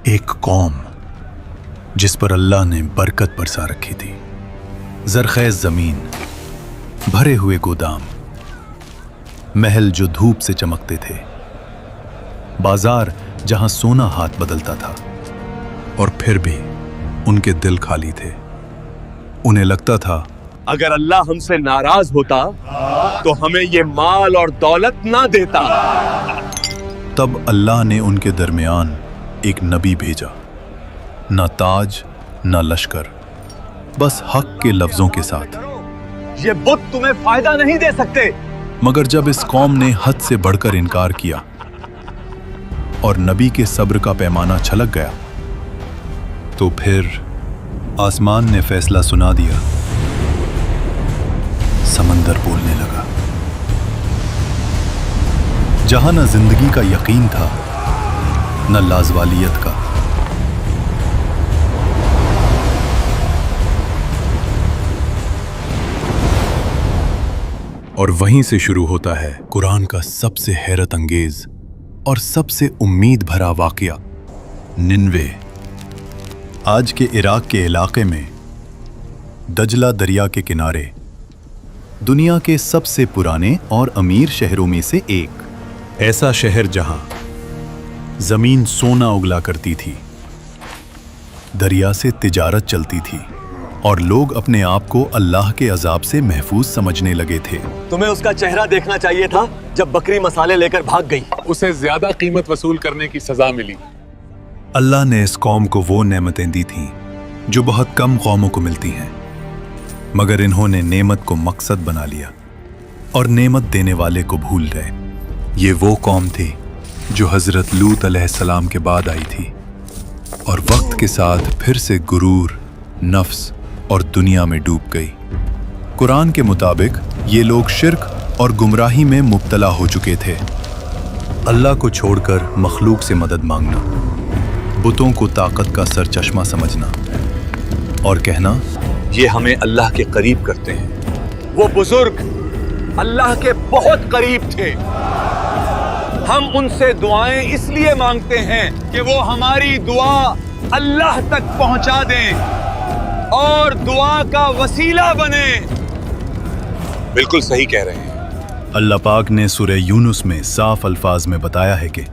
एक कौम जिस पर अल्लाह ने बरकत बरसा रखी थी, जरखेज जमीन, भरे हुए गोदाम, महल जो धूप से चमकते थे, बाजार जहां सोना हाथ बदलता था, और फिर भी उनके दिल खाली थे। उन्हें लगता था अगर अल्लाह हमसे नाराज होता तो हमें ये माल और दौलत ना देता। तब अल्लाह ने उनके दरमियान एक नबी भेजा, ना ताज ना लश्कर, बस हक के लफ्जों के साथ। ये बुत तुम्हें फायदा नहीं दे सकते। मगर जब इस कौम ने हद से बढ़कर इनकार किया और नबी के सब्र का पैमाना छलक गया, तो फिर आसमान ने फैसला सुना दिया। समंदर बोलने लगा। जहां न जिंदगी का यकीन था, न लाजवालियत का, और वहीं से शुरू होता है कुरान का सबसे हैरत अंगेज और सबसे उम्मीद भरा वाकया, निन्वे। आज के इराक के इलाके में दजला दरिया के किनारे दुनिया के सबसे पुराने और अमीर शहरों में से एक, ऐसा शहर जहां जमीन सोना उगला करती थी, दरिया से तिजारत चलती थी और लोग अपने आप को अल्लाह के अजाब से महफूज समझने लगे थे। तुम्हें उसका चेहरा देखना चाहिए था जब बकरी मसाले लेकर भाग गई। उसे ज्यादा कीमत वसूल करने की सजा मिली। अल्लाह ने इस कौम को वो नेमतें दी थीं जो बहुत कम कौमों को मिलती हैं, मगर इन्होंने नेमत को मकसद बना लिया और नेमत देने वाले को भूल गए। ये वो कौम थी जो हजरत लूत अलैहिस्सलाम के बाद आई थी और वक्त के साथ फिर से गुरूर, नफ्स और दुनिया में डूब गई। कुरान के मुताबिक ये लोग शिर्क और गुमराही में मुब्तला हो चुके थे। अल्लाह को छोड़कर मखलूक से मदद मांगना, बुतों को ताकत का सरचश्मा समझना और कहना ये हमें अल्लाह के करीब करते हैं। वो बुजुर्ग अल्लाह के बहुत करीब थे। हम उनसे दुआएं इसलिए मांगते हैं कि वो हमारी दुआ अल्लाह तक पहुंचा दें और दुआ का वसीला बने। बिल्कुल सही कह रहे हैं। अल्लाह पाक ने सूरह यूनुस में साफ अल्फाज में बताया है कि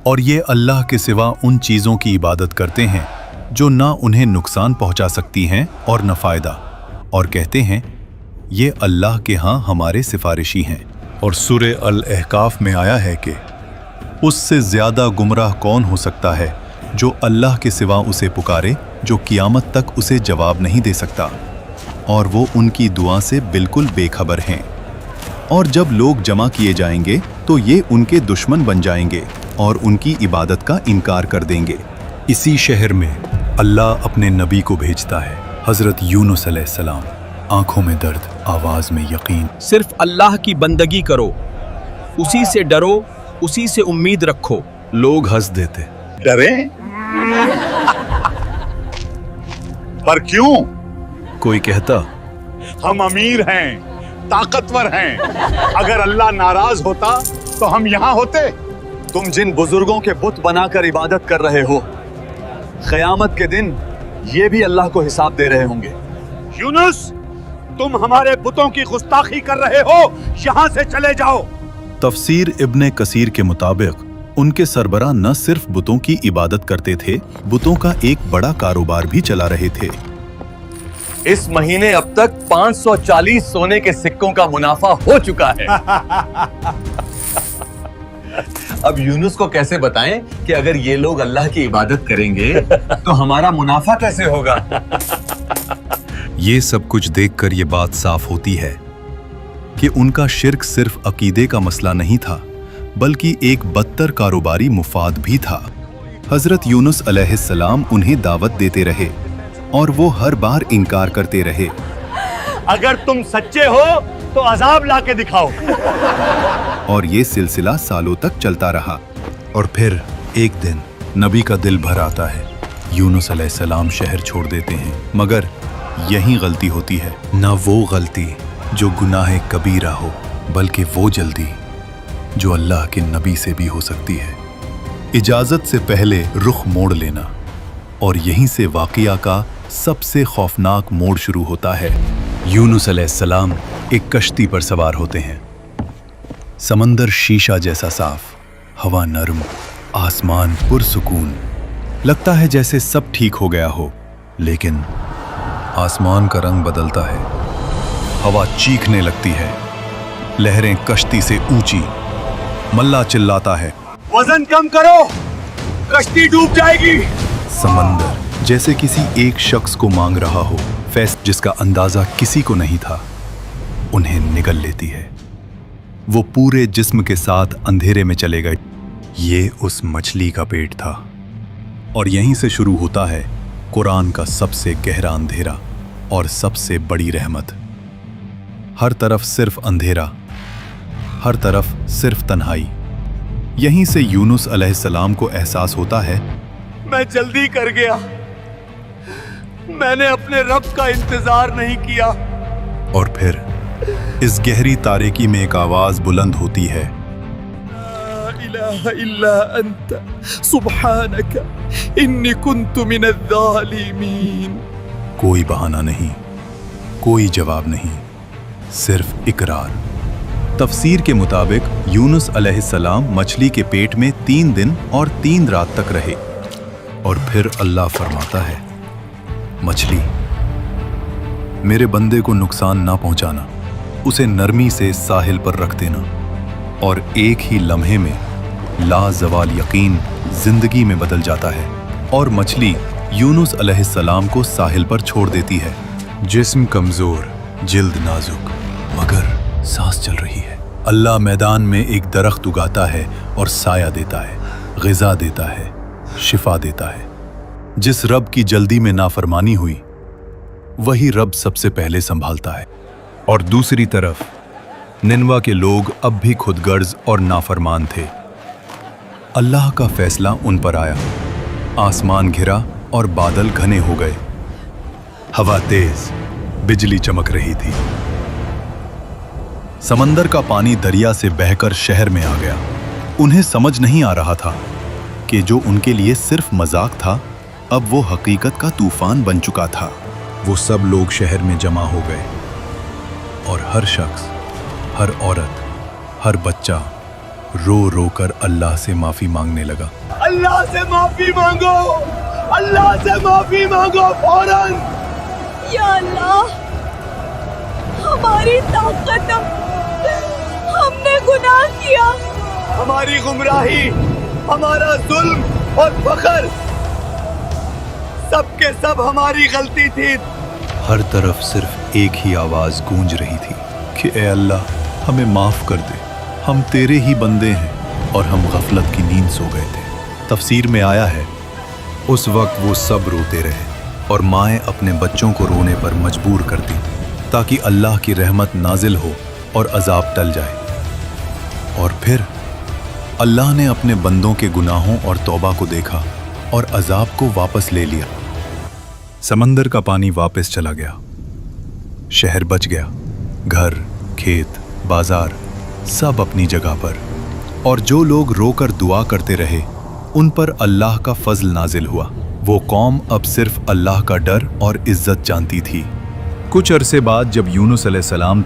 और ये अल्लाह के सिवा उन चीज़ों की इबादत करते हैं जो ना उन्हें नुकसान पहुंचा सकती हैं और न फ़ायदा, और कहते हैं ये अल्लाह के यहाँ हमारे सिफारिशी हैं। और सूरह अल-अहकाफ में आया है कि उससे ज़्यादा गुमराह कौन हो सकता है जो अल्लाह के सिवा उसे पुकारे, जो क़ियामत तक उसे जवाब नहीं दे सकता, और वो उनकी दुआ से बिल्कुल बेखबर हैं। और जब लोग जमा किए जाएंगे तो ये उनके दुश्मन बन जाएंगे और उनकी इबादत का इनकार कर देंगे। इसी शहर में अल्लाह अपने नबी को भेजता है, हज़रत यूनुस अलैहिस्सलाम। आंखों में दर्द, आवाज़ में यकीन। सिर्फ अल्लाह की बंदगी करो, उसी से डरो, उसी से उम्मीद रखो। लोग हंस देते। डरे? पर क्यों? कोई कहता हम अमीर हैं, ताकतवर हैं। अगर अल्लाह नाराज होता तो हम यहाँ होते। तुम जिन बुजुर्गों के बुत बनाकर इबादत कर रहे हो, क़यामत के दिन ये भी अल्लाह को हिसाब दे रहे होंगे। यूनुस, तुम हमारे बुतों की गुस्ताखी कर रहे हो, यहाँ से चले जाओ। तफसीर इब्ने कसीर के मुताबिक उनके सरबरा न सिर्फ बुतों की इबादत करते थे, बुतों का एक बड़ा कारोबार भी चला रहे थे। इस महीने अब तक 540 सोने के सिक्कों का मुनाफा हो चुका है। अब यूनुस को कैसे बताएं कि अगर ये लोग अल्लाह की इबादत करेंगे तो हमारा मुनाफा कैसे होगा? ये सब कुछ देखकर ये बात साफ होती है कि उनका शिर्क सिर्फ अकीदे का मसला नहीं था, बल्कि एक बदतर कारोबारी मुफाद भी था। हजरत यूनुस अलैहिस्सलाम उन्हें दावत देते रहे और वो हर बार इनकार करते रहे। अगर तुम सच्चे हो तो अजाब लाके दिखाओ। और ये सिलसिला सालों तक चलता रहा। और फिर एक दिन नबी का दिल भर आता है। यूनुस अलैहिस्सलाम शहर छोड़ देते हैं, मगर यही गलती होती है। न वो गलती जो गुनाह कबीरा हो, बल्कि वो जल्दी जो अल्लाह के नबी से भी हो सकती है। इजाजत से पहले रुख मोड़ लेना, और यहीं से वाक़िया का सबसे खौफनाक मोड़ शुरू होता है। यूनुस अलैहिस्सलाम एक कश्ती पर सवार होते हैं। समंदर शीशा जैसा साफ, हवा नरम, आसमान पुरसुकून। लगता है जैसे सब ठीक हो गया हो, लेकिन आसमान का रंग बदलता है, हवा चीखने लगती है, लहरें कश्ती से ऊंची। मल्ला चिल्लाता है, वजन कम करो, कश्ती डूब जाएगी। समंदर जैसे किसी एक शख्स को मांग रहा हो, फैस जिसका अंदाजा किसी को नहीं था, उन्हें निगल लेती है। वो पूरे जिस्म के साथ अंधेरे में चले गए। ये उस मछली का पेट था, और यहीं से शुरू होता है कुरान का सबसे गहरा अंधेरा और सबसे बड़ी रहमत। हर तरफ सिर्फ अंधेरा, हर तरफ सिर्फ तन्हाई। यहीं से यूनुस अलैहिस्सलाम को एहसास होता है, मैं जल्दी कर गया, मैंने अपने रब का इंतजार नहीं किया। और फिर इस गहरी तारीकी में एक आवाज बुलंद होती है, ला इलाहा इल्ला अंत सुब्हानका इन्नी कुन्तु मिनज़्ज़ालिमीन। कोई बहाना नहीं, कोई जवाब नहीं, सिर्फ इकरार। तफसीर के मुताबिक यूनुस अलैहिस्सलाम मछली के पेट में 3 दिन और 3 रात तक रहे, और फिर अल्लाह फरमाता है, मछली, मेरे बंदे को नुकसान ना पहुंचाना, उसे नरमी से साहिल पर रख देना। और एक ही लम्हे में लाजवाल यकीन जिंदगी में बदल जाता है, और मछली यूनुस अलैहिस्सलाम को साहिल पर छोड़ देती है। जिस्म कमजोर, जिल्द नाजुक, मगर सांस चल रही है। अल्लाह मैदान में एक दरख्त उगाता है और साया देता है, ग़िज़ा देता है, शिफा देता है। जिस रब की जल्दी में नाफरमानी हुई, वही रब सबसे पहले संभालता है। और दूसरी तरफ निनवा के लोग अब भी खुदगर्ज और नाफरमान थे। अल्लाह का फैसला उन पर आया। आसमान घिरा और बादल घने हो गए। हवा तेज, बिजली चमक रही थी। समंदर का पानी दरिया से बहकर शहर में आ गया। उन्हें समझ नहीं आ रहा था कि जो उनके लिए सिर्फ मजाक था, अब वो हकीकत का तूफान बन चुका था। वो सब लोग शहर में जमा हो गए, और हर शख्स, हर औरत, हर बच्चा रो रो कर अल्लाह से माफी मांगने लगा। अल्लाह से माफी मांगो, अल्लाह से माफी मांगो फौरन। या अल्लाह, हमारी ताकत, हमने गुनाह किया। हमारी गुमराही, हमारा जुल्म और फखर, सब के सब हमारी गलती थी। हर तरफ सिर्फ एक ही आवाज गूंज रही थी कि ए अल्लाह, हमें माफ कर दे, हम तेरे ही बंदे हैं और हम गफलत की नींद सो गए थे। तफसीर में आया है, उस वक्त वो सब रोते रहे और माएँ अपने बच्चों को रोने पर मजबूर करती, ताकि अल्लाह की रहमत नाजिल हो और अजाब टल जाए। और फिर अल्लाह ने अपने बंदों के गुनाहों और तौबा को देखा और अजाब को वापस ले लिया। समंदर का पानी वापस चला गया, शहर बच गया, घर, खेत, बाजार सब अपनी जगह पर। और जो लोग रोकर दुआ करते रहे, उन पर अल्लाह का फजल नाजिल हुआ। वो कौम अब सिर्फ अल्लाह का डर और इज्जत जानती थी। कुछ अरसे बाद जब यूनुस अलैहिस्सलाम